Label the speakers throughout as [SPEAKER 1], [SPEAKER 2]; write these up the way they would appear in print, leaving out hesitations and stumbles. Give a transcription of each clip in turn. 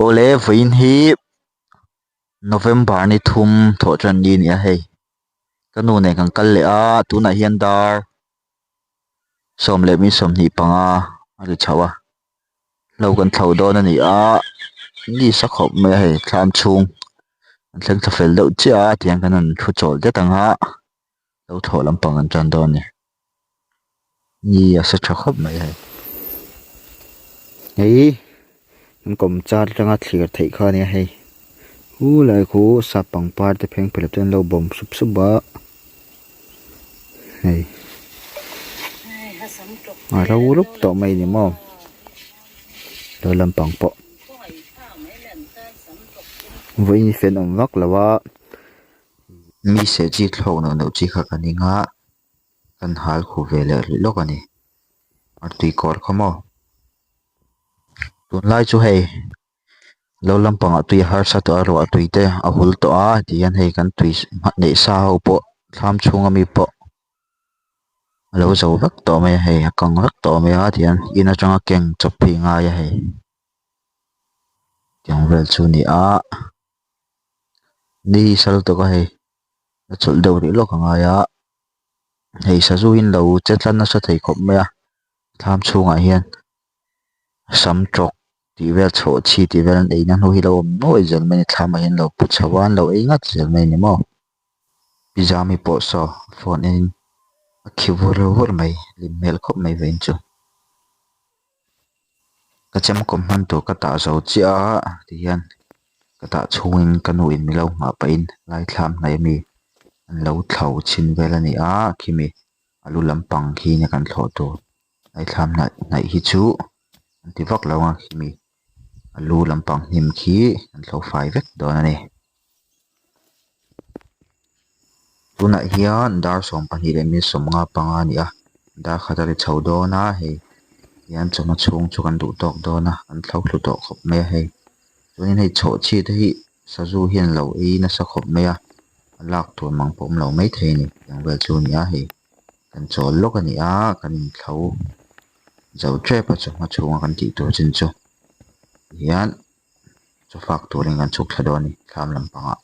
[SPEAKER 1] Ole vin hi November ni thum tho tran ni ni a hei kanu ne kan kal le a tuna hian dar som le mi som ni panga ari chawa lo kan thlo don ani a ni sa khop me hei thlam chung an thleng thafel deuh chia tiang kan an thu chawlh te tanga lo tho lampang an tran don ni a sa tha khop mai hei hei an kom char tanga thlir thei kha ni hei hu lai khu sapang par te pheng pelep ten lo bom sup sup ba hei a ro lup to mai ni mo lo lampang po với như phiền ông vắc là wa mi sẽ chỉ thâu nó đâu chỉ khác anh nga kan hal khu về là lốc anh ở tùy cột không mo tuần lai chú hay lâu lampang ở tùy har sa to ở tùy te ở hul to a thì anh hay kan tùy mặt nệ sa hậu po tham chung ami po lâu dầu vắc to mày hay càng vắc to mày á thì anh ina trong keng chụp phi nga ya hay tiếng về chú ni a đi sao tôi có hay chụp đầu đi lốc nga ya hay sa du hin lâu chết lăn nó sẽ thấy khóc mày tham chung à hiền sắm trọc thì về chỗ chi thì về đây năng huy lâu mỗi giờ mình tham hiền lâu bút chawan lâu ấy ngắt giờ mình nè mo pizza po so phone in keyboard mày email khóc mày về chứ cái chấm công han tổ cái tạ dầu chia thì hiền cái tạ chung in cái nuôi mi lâu mà pain lại tham này mi lâu thầu chín về là nè khi mi alu lampang khi nhà kan thọ tổ lại tham này hi chú thì vóc lâu khi mi alu lampang him khi an thlo fai vek don ani tuna hian dar som pani le mi som nga panga ni a da khatari chho do na he hian choma chung chu kan du tok do na an thlo hlu to khop me he chunin hei chho chi te hi sazu hian lo e na sa khop me a lak tu mang pom lo mai the ni yang wel chu ni a he kan chol lok ani a kan thlo zau tre pa chuma chunga kan ti tur chin chu hian cho phak turing kan chuk thadoni tham lampanga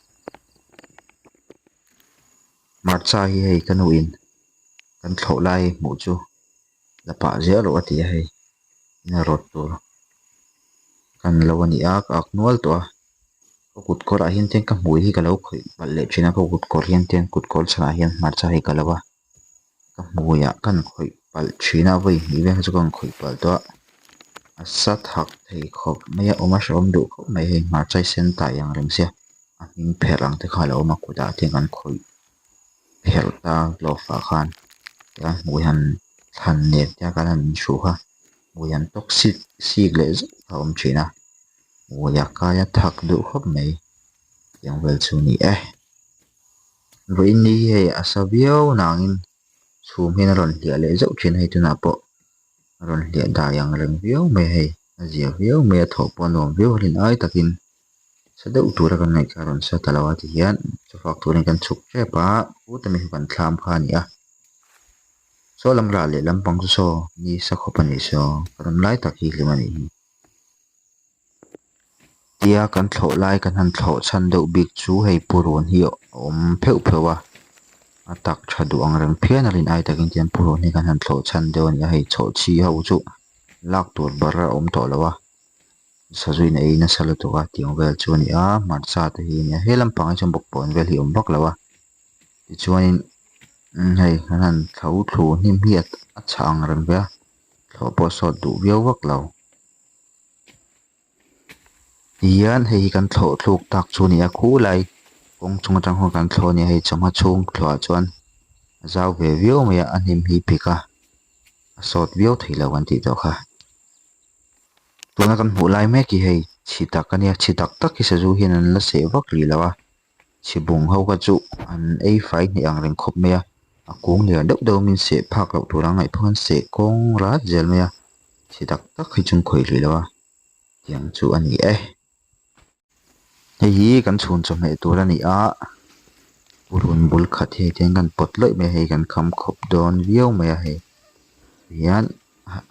[SPEAKER 1] marcha hi hei kanu in kan thlo lai mu chu la pa zero ati hei na rot tur kan lo ani a ak nual to ko kut kor a hin ten ka mui hi ka lo khoi bal le thina ko kut kor hian ten kut kor chha hian marcha hi ka lawa ka muya kan khoi bal thina voi hi ve chu kan khoi bal to sát hắc thì khop mấy ông mà sống đủ khop mấy hình mà trái sen tại yang rừng xe mình phải làm thế khai lâu mà cụ đã tiếng ăn khối phải ta lo phá khan ya mùi hành hành nét ya cái này chủ ha mùi hành toxic xì lệ rất ông chỉ na mùi ya cái thắc đủ khop mấy yang về chủ ni với ni hay asabiao nangin chùm hin ron lệ lệ dậu trên hay tu na bộ ron lệ đa yang rừng biao mấy hay giờ biao mấy thổ pon lom biao hin ai takin sa deuh tur kan ngai karon sa talawa ti hian chu fak turin kan chuk chepa utami kan thlam kha ni a so lam ra le lampang chu so ni sa khopani so karam lai tak hi limani tia kan thlo lai kan han thlo chan deuh bik chu hei puron hi om pheu pheuwa atak thadu angrang phian alin ai takin tian puron hi kan han thlo chan deuh ni a hei chho chi ho chu lak tur bara om to lawa sajui nei na salo to ka tiang vel chuan a marcha te hi ni helam pang chom bok pon vel hi om bak lawa ti chuanin hei han thau thu nim hi a chang ran bia thlo po so du viau wak lo hian hei kan thlo thluk tak chu ni a khu lai kong chung tang ho kan thlo ni hei chama chung thlo chuan zau ve viau me a nim hi pika sot viau thei lawan ti to kha tuna kan hmu lai mek hi hei chitak ania chitak tak hi sazu hian an la se vak li lawa chibung ho ka chu an ei fai ni ang reng khop me a kung le deuh deuh min se phak lo turang ngai phan se kong ra zel me chitak tak hi chung khoi li lawa tiang chu ani hei hi kan chhun chaw me tur ani a purun bul khat he ten kan pot loi me hei kan kham khop don viau me a hei hian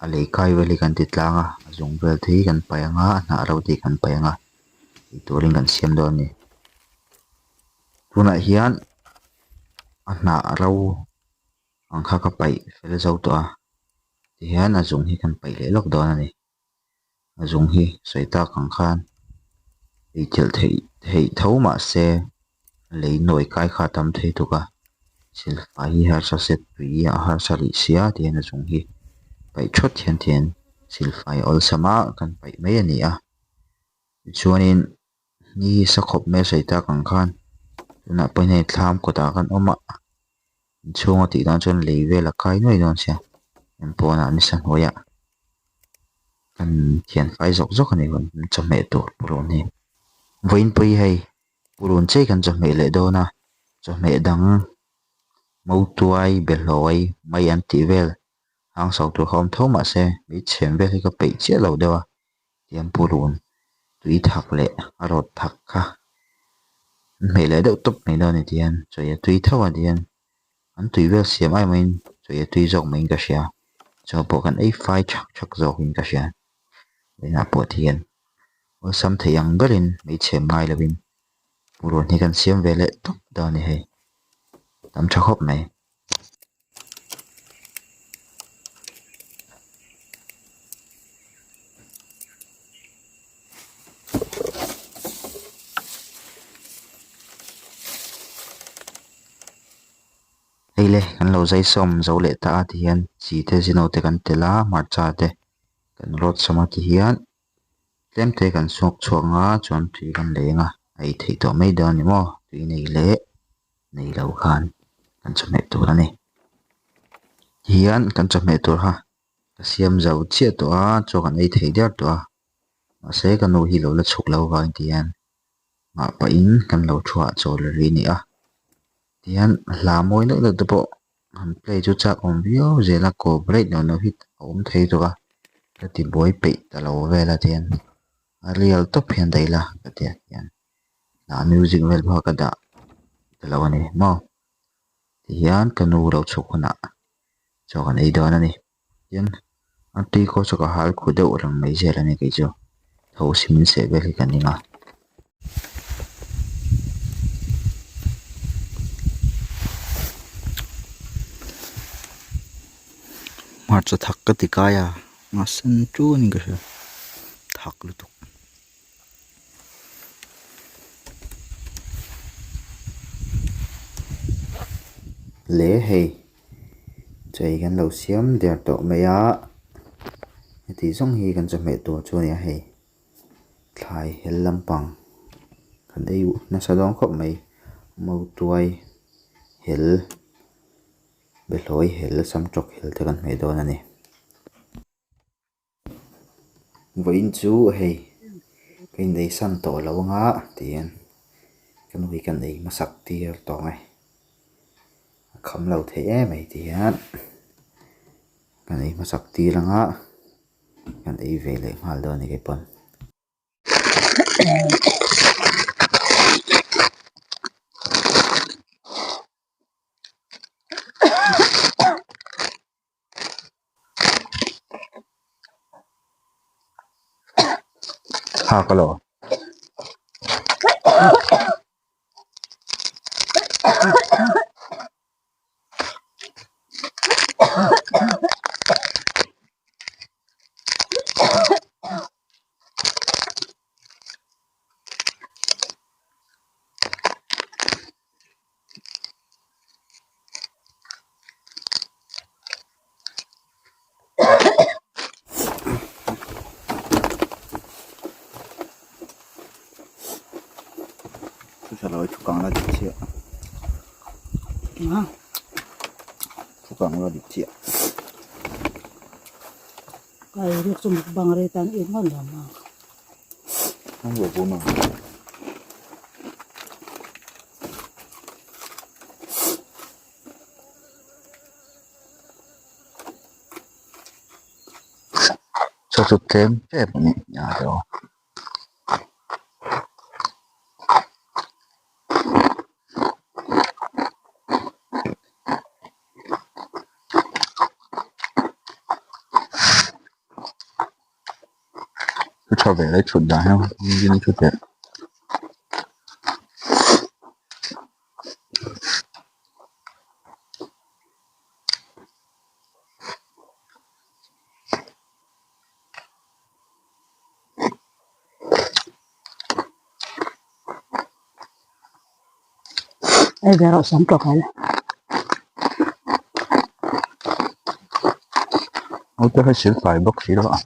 [SPEAKER 1] a lei kai veli kan ti tlanga a zung vel thi kan payanga na ro ti kan payanga i turin kan siam do ni tuna hian a na ro ang kha ka pai fel zo to a ti hian a zung hi kan pai le lok do na ni a zung hi soita kang khan ei tel thei thei tho ma se lei noi kai kha tam thei tu ka sil fa hi har sa set pi a har sa ri sia ti na zung hi pai thot hian thian sil fai ol sama kan pai mai ani a chuanin ni sa khop me soita kang khan tuna pai nei thlam ko ta kan oma chunga ti dan chon lei vela kai noi non sia em pona ni san hoya kan thian fai zok zok ani kon chame to puro ni voin pui hei purun che kan chame le do na chame dang mo tuai beloi mai an ti vel hang sau tu khom thoma se mi chem ve ka pe che lo dewa tiam purun tui thak le arot thak kha me le deuh top mai do ni tian choya tui thawa dian an tui vel siam ai main choya tui zok main ka sia cho po kan ei fai chak chak zok in ka sia na po thian o sam theyang berin mi chem mai lovin purun hi kan siam ve le top do ni hei tam tha khop mai eile kan lo zai som zo le ta ti hian chi te zino te kan tela mar cha te kan rot sama ti hian tlem te kan suak chuanga chuan tui kan lenga ai thei to mai da ni mo tui nei le nei lo khan kan chame tur ani hian kan chame tur ha ka siam zo chia to a cho kan ei thei der to a ma se kan no hi lo la chuk lo wa tian ma pa in kan lo thua chol ri ni a tian la moi no lo te po han play chu chak om vio zela ko break no no hit om thei to ka ta ti boy pe ta lo ve la tian a real to phian dai la ka tian hian na music vel bha ka da ta lo ani mo ti hian kan nu ro chuk na cho kan ei do na ni tian an ti ko cho ka hal khu de orang mai zela ni ke cho tho sim se vel kan ni nga mar cho thak ka ti ka ya ma san tu ni ka thak lu tu le hei chei kan lo siam der to me ya ti song hi kan chame to chu ni hei thlai hel lampang kan ei na sa dong khop mai mo tuai hel beloi hel sam chok hel te kan me do na ni voin chu hei kein dei san to lo nga tian kan hui kan ei masak tir to ngai kham lo the e mai tian kan ei masak tir nga kan ei ve le mal do ni ke pon ha ka lo tu sa lo chu kang la di chia
[SPEAKER 2] à
[SPEAKER 1] chu kang la di chia
[SPEAKER 2] cái việc dùng bằng rê tan yên ngon lắm mà
[SPEAKER 1] không vừa vô mà cho chút thêm thế bọn nhà rồi ชุดชอบแบบได้ชุดได้ครับยินชุดแบบ
[SPEAKER 2] ไอ้เดี๋ยวเราซ้ำตกไปเลย
[SPEAKER 1] เอาจะให้ซื้อไฟบล็อกสีหรอ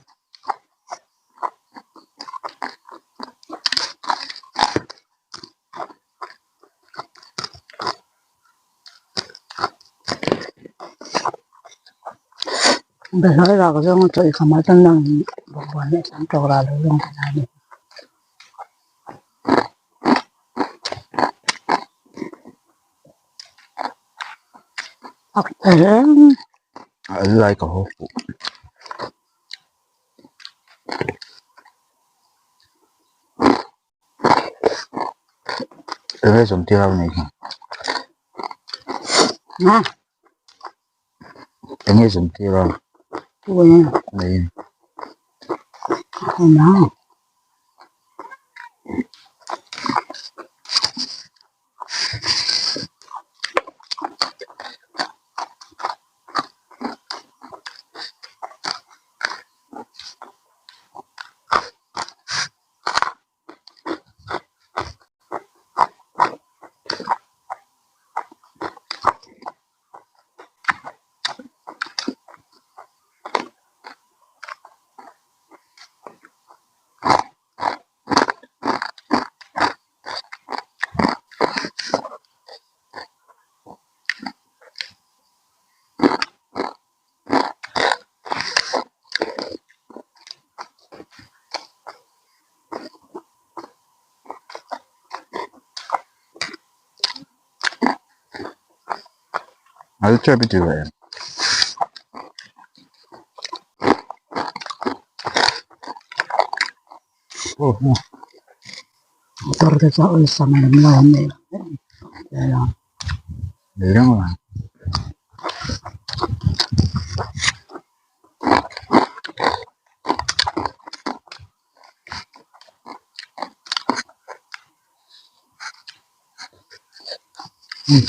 [SPEAKER 2] เดี๋ยวเราก็ต้องใจขมาตั้งนั่งบอกว่าเนี่ยซ้ำตกเราเลยลงไปได้เนี่ยพักแต่แล้ว
[SPEAKER 1] อะไรก็โหให้สมที่เราเนี่ย
[SPEAKER 2] นะ
[SPEAKER 1] ให้สมที่เรา
[SPEAKER 2] ตัวเนี่ย
[SPEAKER 1] เนี่ย
[SPEAKER 2] ให้น้ำ
[SPEAKER 1] เอาจะไปดูอะไรโอ้โห
[SPEAKER 2] Torta sa ulsa man lang nila. Kaya
[SPEAKER 1] เรื่องอะไร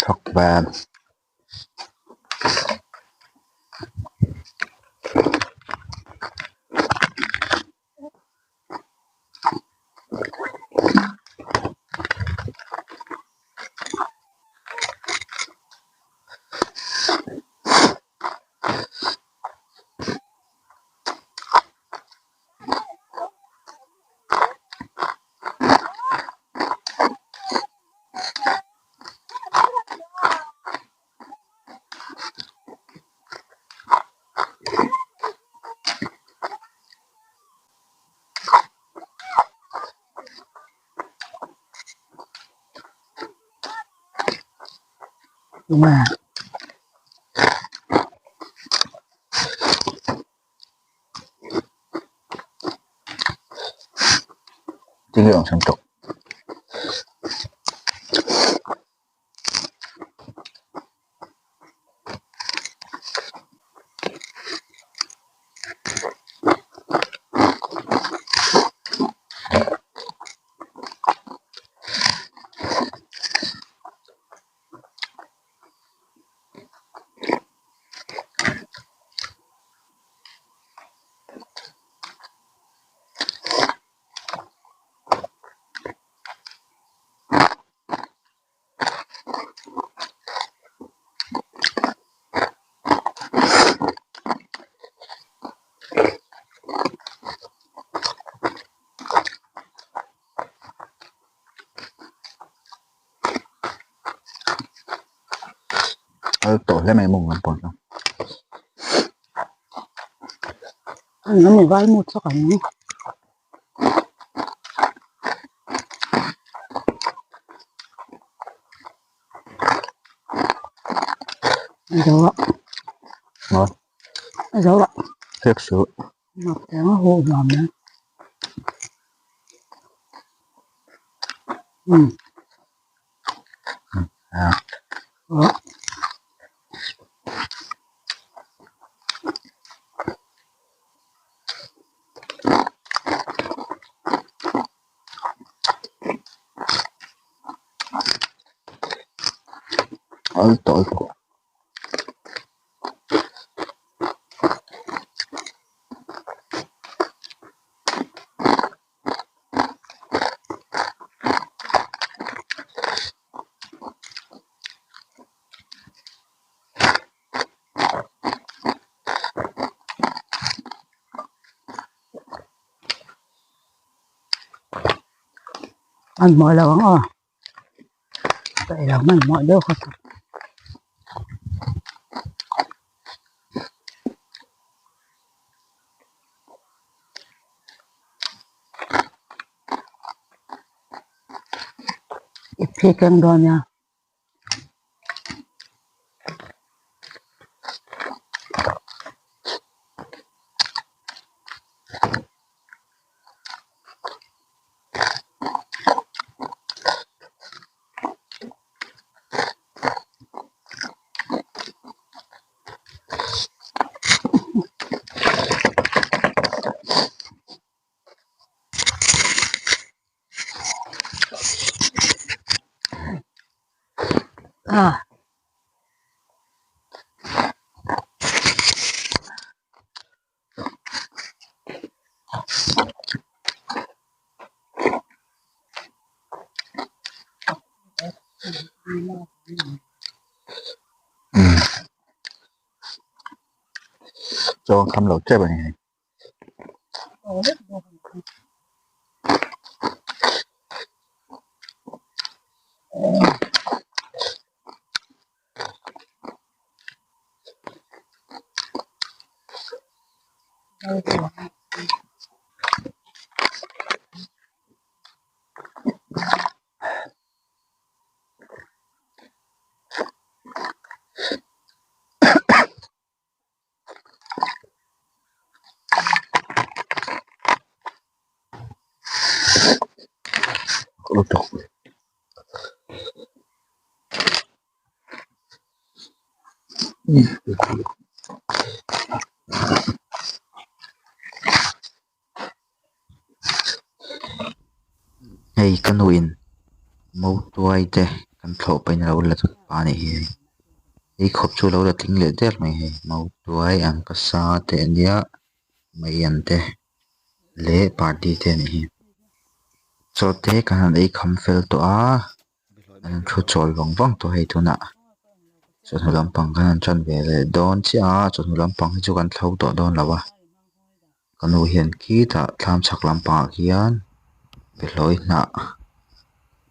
[SPEAKER 1] ถักแบบ
[SPEAKER 2] Uma.
[SPEAKER 1] จริงของฉันจบเอาตัวได้ไหมมุงกันปนเนาะ
[SPEAKER 2] Ano may vai mo sa kanya. Jawa.
[SPEAKER 1] เนาะ
[SPEAKER 2] Jawa.
[SPEAKER 1] เรียกซื้อ
[SPEAKER 2] Magtama ho naman.
[SPEAKER 1] À.
[SPEAKER 2] Oh.
[SPEAKER 1] tội
[SPEAKER 2] ăn mọi là vẫn vậy là mình mọi đâu không ít khi kem đó nha à
[SPEAKER 1] cho khăm lẩu chết này ôi trời hay kan win mau tuai te kan thlo pe na lo la pa ni hi ei khop chu lo la ting le der mai hi mau tuai ang ka sa te nia mai an te le party te ni hi cho te kan ei kham fel to a an thu chol wang wang to hei thuna cho nu lampang kan chan ve le don chi a cho nu lampang hi chu kan thlo to don lawa kanu hian ki ta thlam chak lampang hian beloi na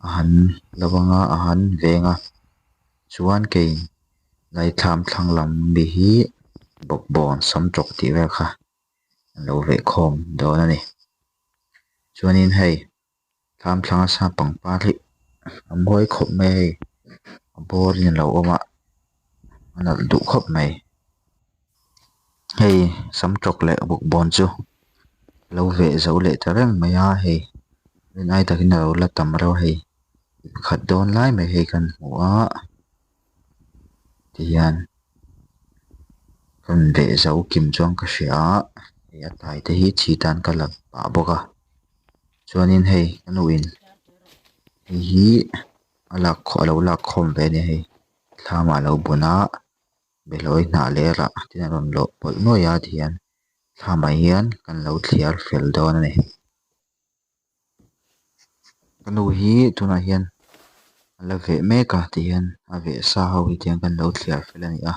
[SPEAKER 1] ahan lawanga ahan venga chuan ke lai tham thlang lam mi hi bok bon sam tok ti vel kha lo ve khom do na ni chuanin hei tham thlang sa pangpa thi amoi khop mai bor in lo oma ana du khop mai hei sam tok le bok bon chu lo ve zo le tarang maya hei len ai takin lo la tam ro hei khat don lai mai hei kan wa tian kan ve zo kim chuang ka hria ya tai te hi chi tan ka la pa boka chuanin hei kan win hi ala kho lo la khom ve ni hei thlama lo buna beloi na le ra tin ron lo pol no ya thian thlama hian kan lo thliar fel don ani kanu hi tuna hian ala ve me ka tian a ve sa ho hi tian kan lo thliar fel ani a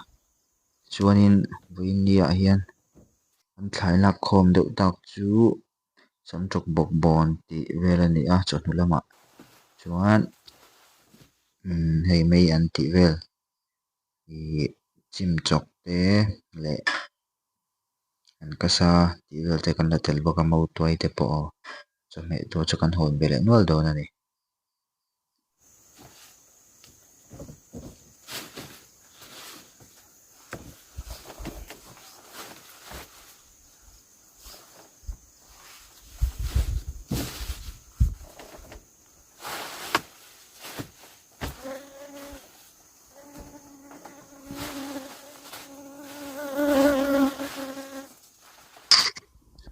[SPEAKER 1] chuanin buin nia hian an thlai na khom deuh tak chu samtok bok bon ti vel ani a chawhnu lama chuan hei mei an ti vel i chim chok te le an kasa ti vel te kan la tel boka mo tuai te pawh chawhmeh tu chu kan hawn ve le nual dawn ani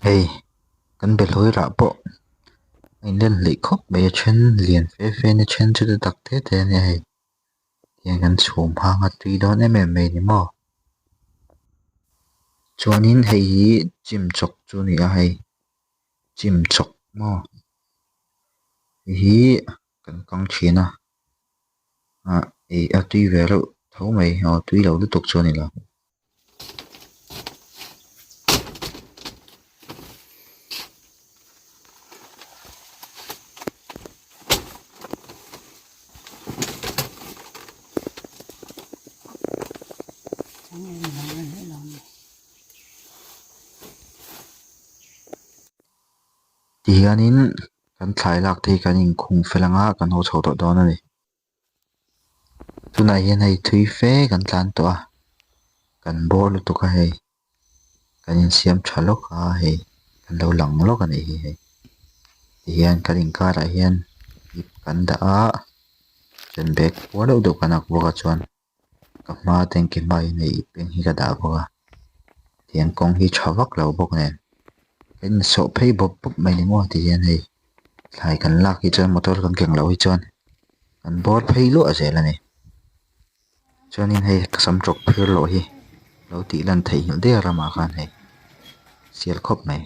[SPEAKER 1] hei kan belhoi rah pawh in len leih khawp mai a then lian fe fe ni then chu te tak te te ani hei hian kan chhum hanga tui dawn em em mai ni maw chuanin hei hi gym chok chu ni a hei gym chok maw hi kan kang thin a tui ve lo tho mai tui lo lutuk chu ni lo tihianin kan thlai lak thei kan in khung felanga kan ho chho tawh dawn ani tunah hian hei thui fe kan tlan tawh a kan bawr lutuk a hei kan in siam tha lawk a hei kan lo lang lawk ani hi hei tihian kan in karah hian ip kan dah a chuan bag puar deuh deuh kan ak bawk a chuan ka hma tanky hmaiin hei ip eng hi ka dah bawk a tian kawng hi tha vak lo bawk nen kan in sawh phei bawp bawp mai ni maw tihian hei thlai kan lak hi chuan motor kan keng lo hi chuan kan bawr phei luah zel ani chuanin hei kasam tlawk phir loh hi lo tih lan theih hmel der amah khan hei sial khawp mai